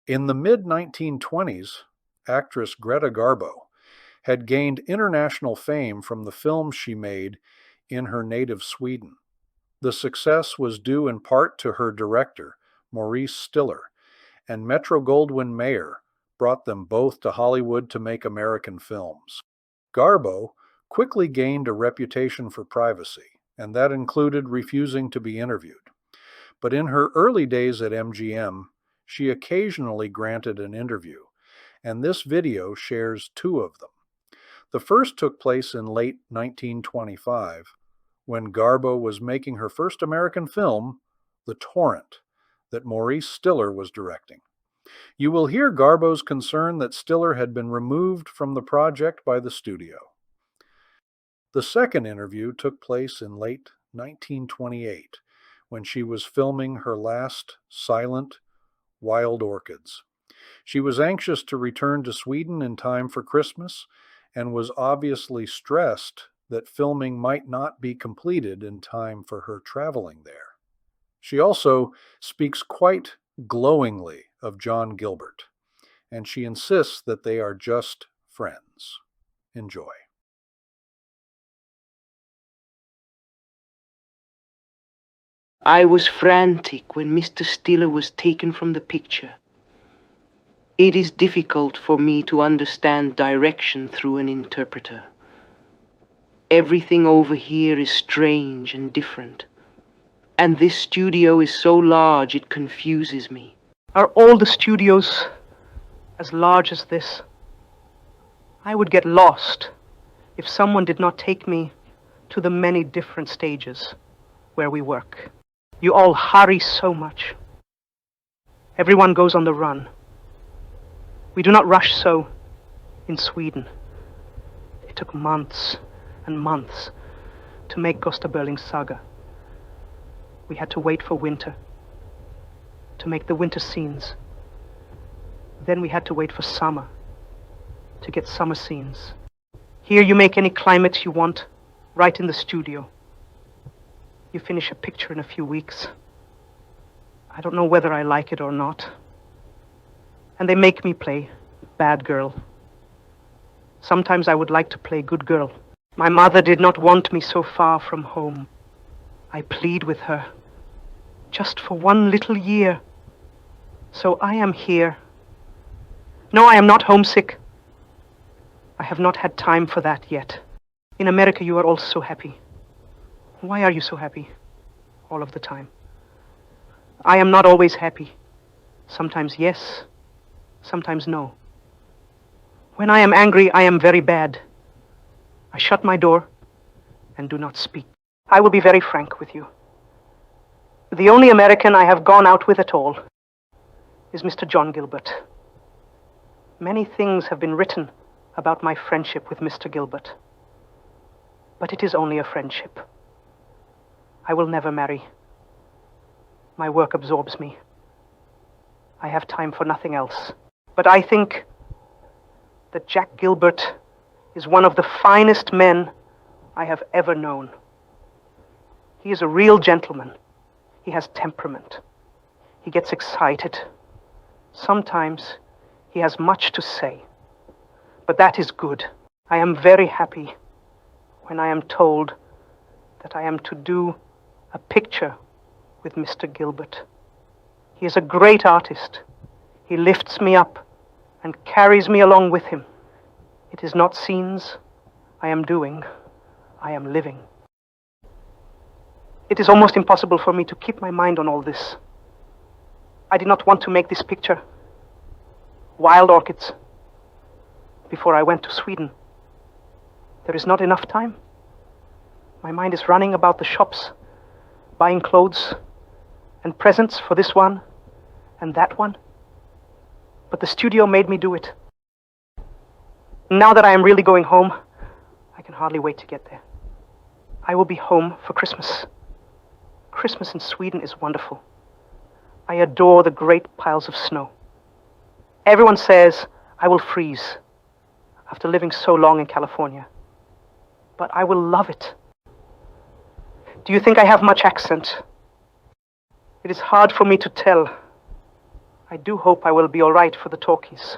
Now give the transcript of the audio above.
In the mid-1920s, actress Greta Garbo had gained international fame from the films she made in her native Sweden. The success was due in part to her director, Maurice Stiller, and Metro-Goldwyn-Mayer brought them both to Hollywood to make American films. Garbo quickly gained a reputation for privacy, and that included refusing to be interviewed. But in her early days at MGM, she occasionally granted an interview, and this video shares two of them. The first took place in late 1925, when Garbo was making her first American film, The Torrent, that Maurice Stiller was directing. You will hear Garbo's concern that Stiller had been removed from the project by the studio. The second interview took place in late 1928, when she was filming her last silent, Wild Orchids. She was anxious to return to Sweden in time for Christmas and was obviously stressed that filming might not be completed in time for her traveling there. She also speaks quite glowingly of John Gilbert, and she insists that they are just friends. Enjoy. I was frantic when Mr. Stiller was taken from the picture. It is difficult for me to understand direction through an interpreter. Everything over here is strange and different. And this studio is so large it confuses me. Are all the studios as large as this? I would get lost if someone did not take me to the many different stages where we work. You all hurry so much. Everyone goes on the run. We do not rush so in Sweden. It took months and months to make Gösta Berling's saga. We had to wait for winter to make the winter scenes. Then we had to wait for summer to get summer scenes. Here you make any climate you want right in the studio. You finish a picture in a few weeks. I don't know whether I like it or not. And they make me play bad girl. Sometimes I would like to play good girl. My mother did not want me so far from home. I plead with her, just for one little year. So I am here. No, I am not homesick. I have not had time for that yet. In America, you are all so happy. Why are you so happy all of the time? I am not always happy. Sometimes yes, sometimes no. When I am angry, I am very bad. I shut my door and do not speak. I will be very frank with you. The only American I have gone out with at all is Mr. John Gilbert. Many things have been written about my friendship with Mr. Gilbert, but it is only a friendship. I will never marry. My work absorbs me. I have time for nothing else. But I think that Jack Gilbert is one of the finest men I have ever known. He is a real gentleman. He has temperament. He gets excited. Sometimes he has much to say. But that is good. I am very happy when I am told that I am to do a picture with Mr. Gilbert. He is a great artist. He lifts me up and carries me along with him. It is not scenes I am doing, I am living. It is almost impossible for me to keep my mind on all this. I did not want to make this picture, Wild Orchids, before I went to Sweden. There is not enough time. My mind is running about the shops, buying clothes and presents for this one and that one. But the studio made me do it. Now that I am really going home, I can hardly wait to get there. I will be home for Christmas. Christmas in Sweden is wonderful. I adore the great piles of snow. Everyone says I will freeze after living so long in California. But I will love it. Do you think I have much accent? It is hard for me to tell. I do hope I will be all right for the talkies.